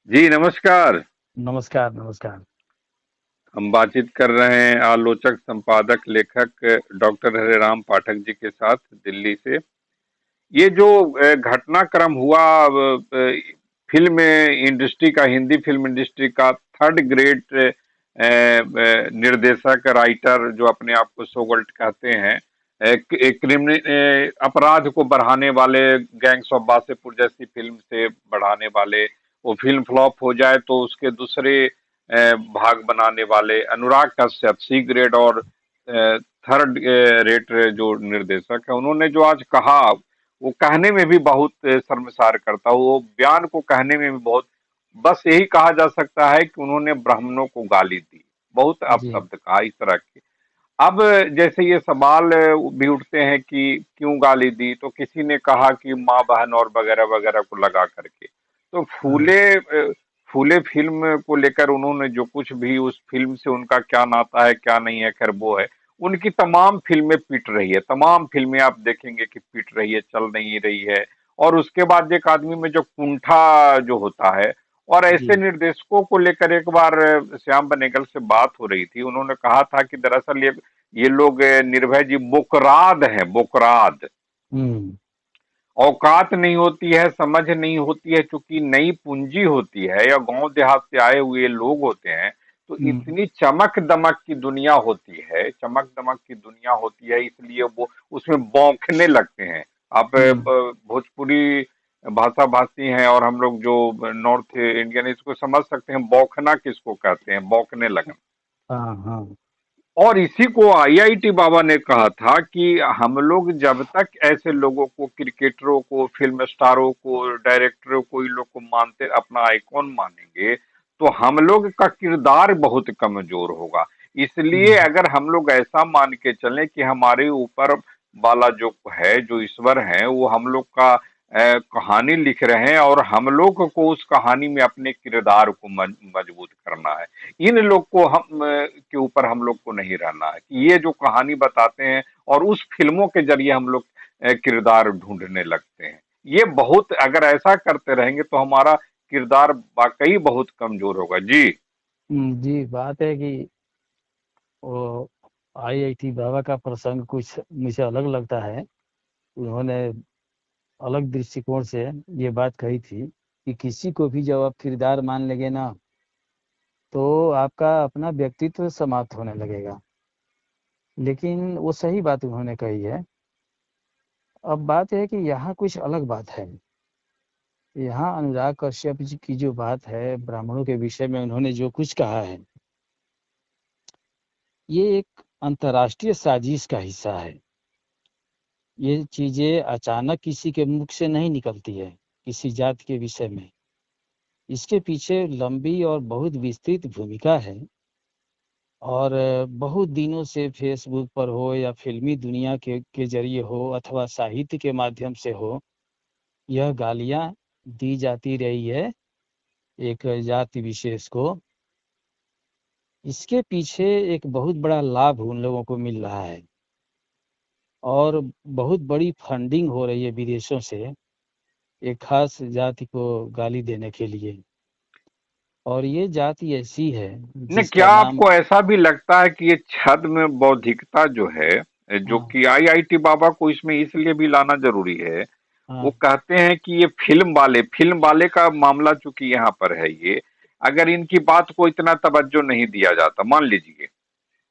जी नमस्कार। नमस्कार, नमस्कार। हम बातचीत कर रहे हैं आलोचक, संपादक, लेखक डॉक्टर हरेराम पाठक जी के साथ दिल्ली से। ये जो घटनाक्रम हुआ फिल्म इंडस्ट्री का, हिंदी फिल्म इंडस्ट्री का थर्ड ग्रेड निर्देशक, राइटर जो अपने आप को सोगल्ट कहते हैं, एक अपराध को बढ़ाने वाले, गैंग्स ऑफ वासेपुर जैसी फिल्म से बढ़ाने वाले, वो फिल्म फ्लॉप हो जाए तो उसके दूसरे भाग बनाने वाले अनुराग कश्यप, सी ग्रेड और थर्ड रेट जो निर्देशक है, उन्होंने जो आज कहा वो कहने में भी बहुत शर्मसार करता, वो बयान को कहने में भी बहुत, बस यही कहा जा सकता है कि उन्होंने ब्राह्मणों को गाली दी, बहुत जी। अपशब्द कहा इस तरह के। अब जैसे ये सवाल भी उठते हैं कि क्यों गाली दी, तो किसी ने कहा कि माँ बहन और वगैरह वगैरह को लगा करके। तो हाँ, फूले फिल्म को लेकर उन्होंने जो कुछ भी, उस फिल्म से उनका क्या नाता है क्या नहीं है, खैर वो है। उनकी तमाम फिल्में पिट रही है, तमाम फिल्में आप देखेंगे कि पिट रही है, चल नहीं रही है। और उसके बाद एक आदमी में जो कुंठा जो होता है, और ऐसे जी। निर्देशकों को लेकर एक बार श्याम बेनेगल से बात हो रही थी, उन्होंने कहा था कि दरअसल ये लोग निर्भय जी बोकराद हैं, बोकराद। हुँ, औकात नहीं होती है, समझ नहीं होती है, चूंकि नई पूंजी होती है या गांव देहात से आए हुए लोग होते हैं, तो हुँ, इतनी चमक दमक की दुनिया होती है, चमक दमक की दुनिया होती है, इसलिए वो उसमें बौंखने लगते हैं। आप हुँ। भोजपुरी भाषा भाषी हैं और हम लोग जो नॉर्थ इंडियन, इसको समझ सकते हैं, बौखना किसको कहते हैं, बौखने लगना। हाँ, हाँ। और इसी को आईआईटी बाबा ने कहा था कि हम लोग जब तक ऐसे लोगों को, क्रिकेटरों को, फिल्म स्टारों को, डायरेक्टरों को, इन लोग को मानते, अपना आइकॉन मानेंगे, तो हम लोग का किरदार बहुत कमजोर होगा। इसलिए हुँ, अगर हम लोग ऐसा मान के चलें कि हमारे ऊपर वाला जो है, जो ईश्वर है, वो हम लोग का कहानी लिख रहे हैं और हम लोग को उस कहानी में अपने किरदार को मजबूत करना है। इन लोग को के ऊपर हम लोग को नहीं रहना है कि ये जो कहानी बताते हैं और उस फिल्मों के जरिए हम लोग किरदार ढूंढने लगते हैं। ये बहुत, अगर ऐसा करते रहेंगे तो हमारा किरदार वाकई बहुत कमजोर होगा जी। जी, बात है कि वो आईआईटी बाबा का प्रसंग कुछ मुझे अलग लगता है। उन्होंने अलग दृष्टिकोण से ये बात कही थी कि किसी को भी जब आप किरदार मान लेंगे ना, तो आपका अपना व्यक्तित्व समाप्त होने लगेगा। लेकिन वो सही बात उन्होंने कही है। अब बात है कि यहाँ कुछ अलग बात है। यहाँ अनुराग कश्यप जी की जो बात है, ब्राह्मणों के विषय में उन्होंने जो कुछ कहा है, ये एक अंतर्राष्ट्रीय साजिश का हिस्सा है। ये चीज़ें अचानक किसी के मुख से नहीं निकलती है, किसी जाति के विषय में। इसके पीछे लंबी और बहुत विस्तृत भूमिका है और बहुत दिनों से फेसबुक पर हो या फ़िल्मी दुनिया के ज़रिए हो अथवा साहित्य के माध्यम से हो, यह गालियाँ दी जाती रही है एक जाति विशेष को। इसके पीछे एक बहुत बड़ा लाभ उन लोगों को मिल रहा है और बहुत बड़ी फंडिंग हो रही है विदेशों से एक खास जाति को गाली देने के लिए। और ये जाति ऐसी है नहीं, क्या जिसका नाम आपको ऐसा भी लगता है कि ये छद्म में बौद्धिकता जो है, जो हाँ, कि आईआईटी बाबा को इसमें इसलिए भी लाना जरूरी है, वो हाँ, कहते हैं कि ये फिल्म वाले का मामला चूंकि यहाँ पर है, ये अगर इनकी बात को इतना तवज्जो नहीं दिया जाता, मान लीजिए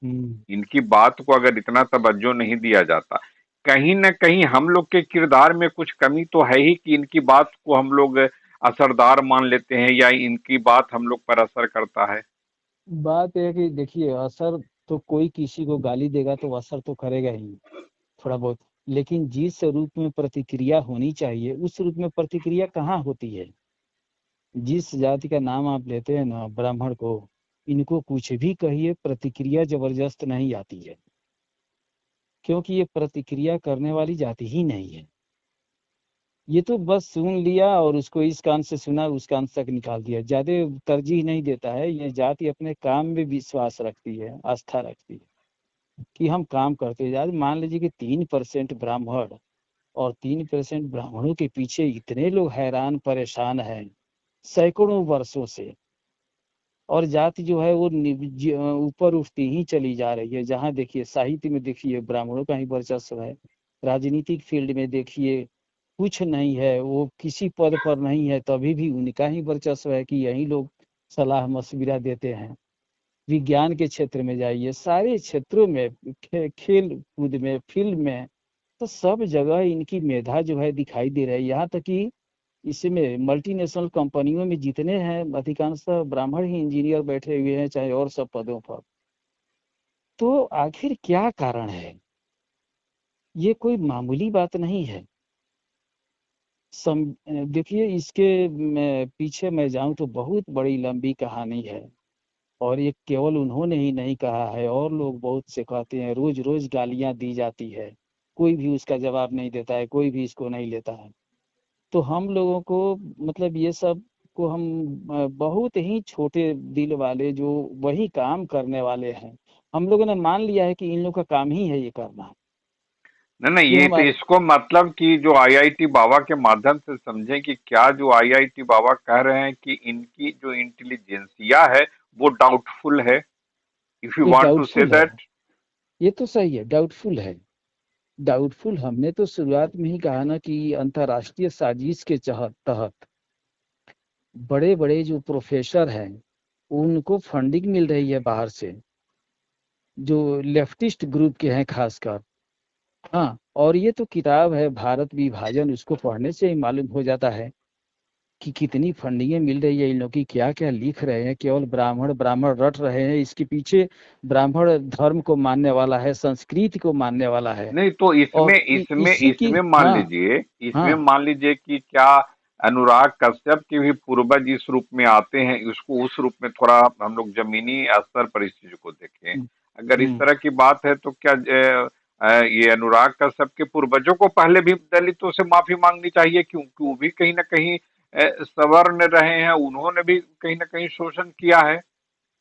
हुँ। इनकी बात को अगर इतना तवज्जो नहीं दिया जाता, कहीं न कहीं हम लोग के किरदार में कुछ कमी तो है ही कि इनकी बात को हम लोग असरदार मान लेते हैं या इनकी बात हम लोग पर असर करता है। बात ये है कि देखिए असर तो कोई किसी को गाली देगा तो असर तो करेगा ही, थोड़ा बहुत। लेकिन जिस रूप में प्रतिक्रिया होनी चाहिए, उस रूप में प्रतिक्रिया कहाँ होती है? जिस जाति का नाम आप लेते हैं ना ब्राह्मण को, इनको कुछ भी कहिए प्रतिक्रिया ज़बरदस्त नहीं आती है, क्योंकि ये प्रतिक्रिया करने वाली जाति ही नहीं है। ये तो बस सुन लिया और उसको इस कान से सुना, उस कान तक निकाल दिया। ज़्यादा तरजीह नहीं देता है। ये जाति अपने काम में विश्वास रखती है, आस्था रखती है कि हम काम करते हैं। आज मान लीजिए कि 3% ब्राह्मण और 3% ब्राह्मणों के पीछे इतने लोग हैरान परेशान हैं सैकड़ों वर्षों से। और जाति जो है वो ऊपर उठती ही चली जा रही है। जहाँ देखिए साहित्य में देखिए ब्राह्मणों का ही वर्चस्व है, राजनीतिक फील्ड में देखिए कुछ नहीं है, वो किसी पद पर नहीं है तभी भी उनका ही वर्चस्व है कि यही लोग सलाह मशविरा देते हैं। विज्ञान के क्षेत्र में जाइए, सारे क्षेत्रों में, खेल कूद में, फिल्म में, तो सब जगह इनकी मेधा जो है दिखाई दे रही है। यहाँ तक कि इसमें मल्टीनेशनल कंपनियों में जितने हैं अधिकांशतः ब्राह्मण ही इंजीनियर बैठे हुए हैं, चाहे और सब पदों पर। तो आखिर क्या कारण है? ये कोई मामूली बात नहीं है। सम देखिए इसके पीछे मैं जाऊं तो बहुत बड़ी लंबी कहानी है। और ये केवल उन्होंने ही नहीं कहा है, और लोग बहुत से कहते हैं। रोज रोज गालियां दी जाती है, कोई भी उसका जवाब नहीं देता है, कोई भी इसको नहीं लेता है। तो हम लोगों को मतलब ये सब को हम बहुत ही छोटे दिल वाले जो वही काम करने वाले हैं, हम लोगों ने मान लिया है कि इन लोगों का काम ही है ये करना। नहीं नहीं, ये ये तो हमारे इसको मतलब कि जो आईआईटी बाबा के माध्यम से समझें कि क्या जो आईआईटी बाबा कह रहे हैं कि इनकी जो इंटेलिजेंसिया है वो डाउटफुल है, इफ यू ये वांट टू से डाउटफुल है। दैट। ये तो सही है, डाउटफुल है। डाउटफुल हमने तो शुरुआत में ही कहा ना कि अंतर्राष्ट्रीय साजिश के तहत बड़े बड़े जो प्रोफेसर हैं उनको फंडिंग मिल रही है बाहर से, जो लेफ्टिस्ट ग्रुप के हैं खासकर। हाँ, और ये तो किताब है भारत विभाजन, उसको पढ़ने से ही मालूम हो जाता है कि कितनी फंडिंगें मिल रही है। इन लोग की क्या क्या लिख रहे हैं, केवल ब्राह्मण ब्राह्मण रट रहे हैं। इसके पीछे ब्राह्मण धर्म को मानने वाला है, संस्कृति को मानने वाला है। नहीं तो इसमें और इसमें इसी की, इसमें मान हाँ लीजिए, इसमें हाँ, मान लीजिए कि क्या अनुराग कश्यप के भी पूर्वज इस रूप में आते हैं, उसको उस रूप में थोड़ा हम लोग जमीनी स्तर पर इस चीज को देखें। हम्म, अगर इस हम्म। तरह की बात है तो क्या ये अनुराग कश्यप के पूर्वजों को पहले भी दलितों से माफी मांगनी चाहिए, क्योंकि वो भी कहीं ना कहीं सवर्ण रहे हैं, उन्होंने भी कहीं ना कहीं शोषण किया है।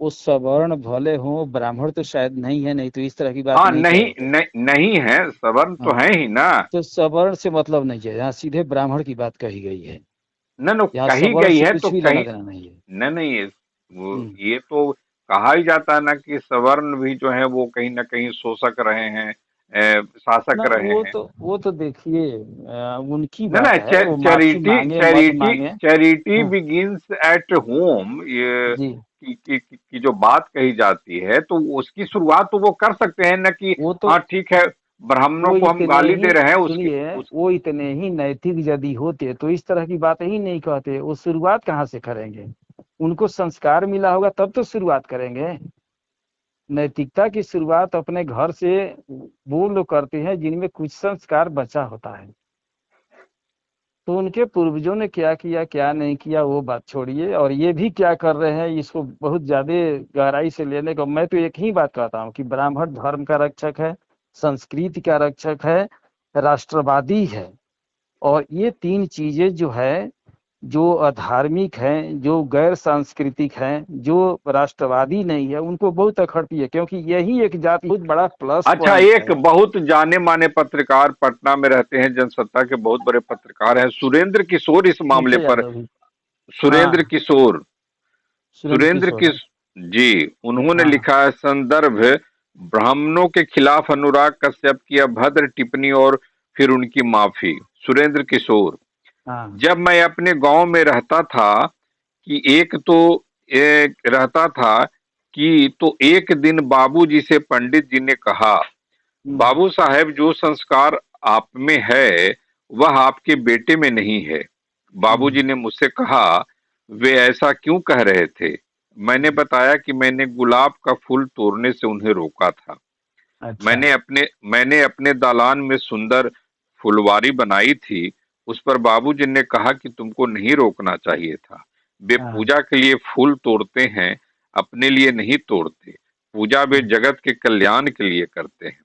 वो सवर्ण भले हों, ब्राह्मण तो शायद नहीं है, नहीं तो इस तरह की बात हाँ, नहीं नहीं कहेंगे। नहीं है, सवर्ण तो हाँ, है ही ना। तो सवर्ण से मतलब नहीं है, यहाँ सीधे ब्राह्मण की बात कही गई है। न न, यहाँ कही सवर्ण गई से है तो कुछ भी लेना कहीं, देना नहीं है। न नहीं है वो, हम्म। ये तो कहा ही जाता है ना कि सवर्ण भी जो है वो कहीं ना कहीं शोषक रहे हैं, शासक ना, रहे हैं। वो तो देखिए उनकी न न, बात है, वो माफी चैरिटी मांगे मत चैरिटी मांगे। चैरिटी हाँ बिगिंस एट होम, ये जी। की जो बात कही जाती है तो उसकी शुरुआत तो वो कर सकते हैं ना कि वो तो हाँ ठीक है, ब्राह्मणों वो को हम इतने गाली ही दे रहे हैं उसकी सुनिए, उस। वो इतने ही नैतिक यदि होते तो इस तरह की बातें ही नहीं कहते। वो शुरुआत कहाँ से करेंगे? उनको संस्कार मिला होगा तब तो शुरुआत करेंगे। नैतिकता की शुरुआत अपने घर से वो लोग करते हैं जिनमें कुछ संस्कार बचा होता है। तो उनके पूर्वजों ने क्या किया क्या नहीं किया वो बात छोड़िए, और ये भी क्या कर रहे हैं इसको बहुत ज्यादा गहराई से लेने को। मैं तो एक ही बात कहता हूँ कि ब्राह्मण धर्म का रक्षक है, संस्कृति का रक्षक है, राष्ट्रवादी है। और ये तीन चीजें जो है, जो अधार्मिक हैं, जो गैर सांस्कृतिक हैं, जो राष्ट्रवादी नहीं है, उनको बहुत अखरती है, क्योंकि यही एक जाति बहुत बड़ा प्लस अच्छा, पॉइंट एक है। बहुत जाने माने पत्रकार पटना में रहते हैं, जनसत्ता के बहुत बड़े पत्रकार हैं, सुरेंद्र किशोर, इस मामले संजय पर। यादव भी। सुरेंद्र हाँ, किशोर, सुरेंद्र सुरेंद्र किशोर है। किस जी, उन्होंने हाँ लिखा है संदर्भ, ब्राह्मणों के खिलाफ अनुराग कश्यप की अभद्र टिप्पणी और फिर उनकी माफी। सुरेंद्र किशोर, हाँ। जब मैं अपने गांव में रहता था कि एक रहता था कि तो एक दिन बाबूजी से पंडित जी ने कहा, हम्म, बाबू साहेब, जो संस्कार आप में है वह आपके बेटे में नहीं है। बाबूजी हम्म, ने मुझसे कहा, वे ऐसा क्यों कह रहे थे? मैंने बताया कि मैंने गुलाब का फूल तोड़ने से उन्हें रोका था। अच्छा। मैंने अपने दालान में सुंदर फुलवारी बनाई थी। उस पर बाबूजी ने कहा कि तुमको नहीं रोकना चाहिए था। वे हाँ। पूजा के लिए फूल तोड़ते हैं, अपने लिए नहीं तोड़ते। पूजा वे हम्म, जगत के कल्याण के लिए करते हैं।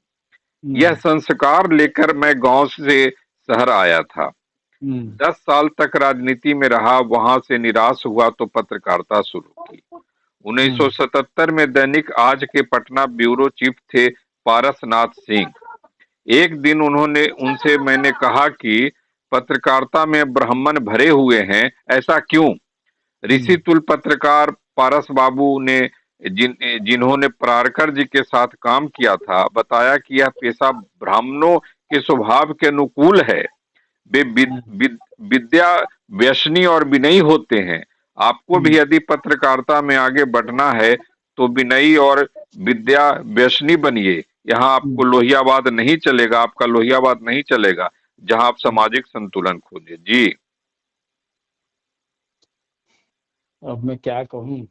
यह हम्म, संस्कार लेकर मैं गांव से शहर आया था। हम्म, 10 साल तक राजनीति में रहा, वहां से निराश हुआ तो पत्रकारिता शुरू की। हम्म, 1977 में दैनिक आज के पटना ब्यूरो चीफ थे पारसनाथ सिंह। एक दिन उन्होंने उनसे मैंने कहा कि पत्रकारिता में ब्राह्मण भरे हुए हैं, ऐसा क्यों? ऋषि हम्म, तुल पत्रकार पारस बाबू ने जिन्होंने प्रारकर जी के साथ काम किया था, बताया कि यह पेशा ब्राह्मणों के स्वभाव के अनुकूल है। वे हम्म, विद्या व्यसनी और विनयी होते हैं। आपको भी हम्म, यदि पत्रकारिता में आगे बढ़ना है तो विनयी और विद्या व्यसनी बनिए। यहाँ आपको हम्म, लोहियावाद नहीं चलेगा, आपका लोहियावाद नहीं चलेगा, जहाँ आप हम्म। सामाजिक संतुलन खोजे। जी। अब मैं क्या कहूँ,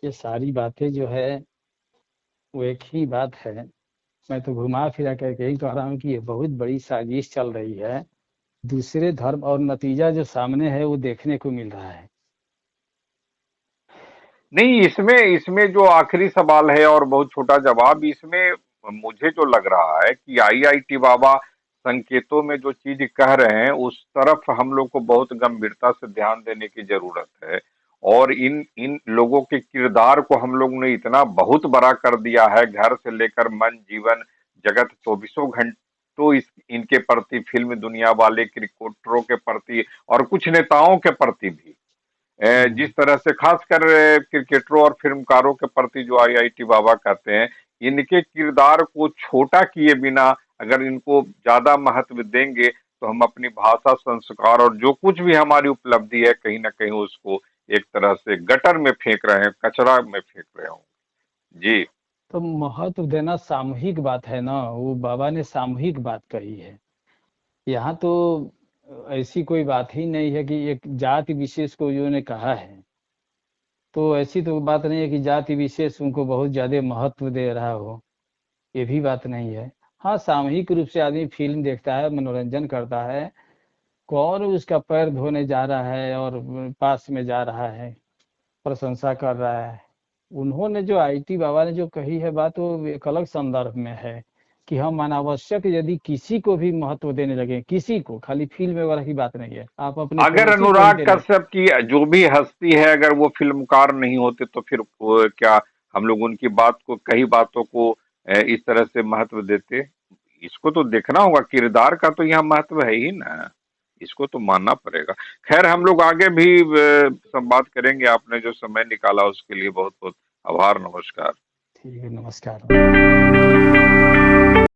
ये सारी बातें जो है वो एक ही बात है। मैं तो घुमा फिरा करके यही कह रहा हूँ कि ये बहुत बड़ी साजिश चल रही है दूसरे धर्म, और नतीजा जो सामने है वो देखने को मिल रहा है। नहीं, इसमें इसमें जो आखिरी सवाल है और बहुत छोटा जवाब इसमें, मुझे जो लग रहा है कि आईआईटी बाबा संकेतों में जो चीज कह रहे हैं उस तरफ हम लोग को बहुत गंभीरता से ध्यान देने की जरूरत है। और इन इन लोगों के किरदार को हम लोग ने इतना बहुत बड़ा कर दिया है, घर से लेकर मन जीवन जगत चौबीसों घंटों इस इनके प्रति, फिल्म दुनिया वाले क्रिकेटरों के प्रति और कुछ नेताओं के प्रति भी, जिस हम्म, तरह से खासकर क्रिकेटरों और फिल्मकारों के प्रति जो आईआईटी बाबा कहते हैं, इनके किरदार को छोटा किए बिना अगर इनको ज्यादा महत्व देंगे तो हम अपनी भाषा संस्कार और जो कुछ भी हमारी उपलब्धि है कहीं ना कहीं उसको एक तरह से गटर में फेंक रहे हैं, कचरा में फेंक रहे होंगे। जी। तो महत्व देना सामूहिक बात है ना, वो बाबा ने सामूहिक बात कही है। यहाँ तो ऐसी कोई बात ही नहीं है कि एक जाति विशेष को उन्होंने कहा है। तो ऐसी तो बात नहीं है कि जाति विशेष उनको बहुत ज्यादा महत्व दे रहा हो, ये भी बात नहीं है। हाँ, सामूहिक रूप से आदमी फिल्म देखता है, मनोरंजन करता है। कौन उसका पैर धोने जा रहा है और पास में जा रहा है, प्रशंसा कर रहा है। उन्होंने जो आईटी बाबा ने जो कही है बात, वो एक अलग संदर्भ में है कि हम अनावश्यक यदि किसी को भी महत्व देने लगे, किसी को, खाली फिल्म वगैरह की बात नहीं है, आप अपने अगर पड़ोसी को ही अनुराग दे लें। कश्यप की जो भी हस्ती है अगर वो फिल्मकार नहीं होते तो फिर क्या हम लोग उनकी बात को, कई बातों को इस तरह से महत्व देते? इसको तो देखना होगा, किरदार का तो यहाँ महत्व है ही ना, इसको तो मानना पड़ेगा। खैर हम लोग आगे भी संवाद करेंगे। आपने जो समय निकाला उसके लिए बहुत बहुत आभार। नमस्कार। ठीक है, नमस्कार।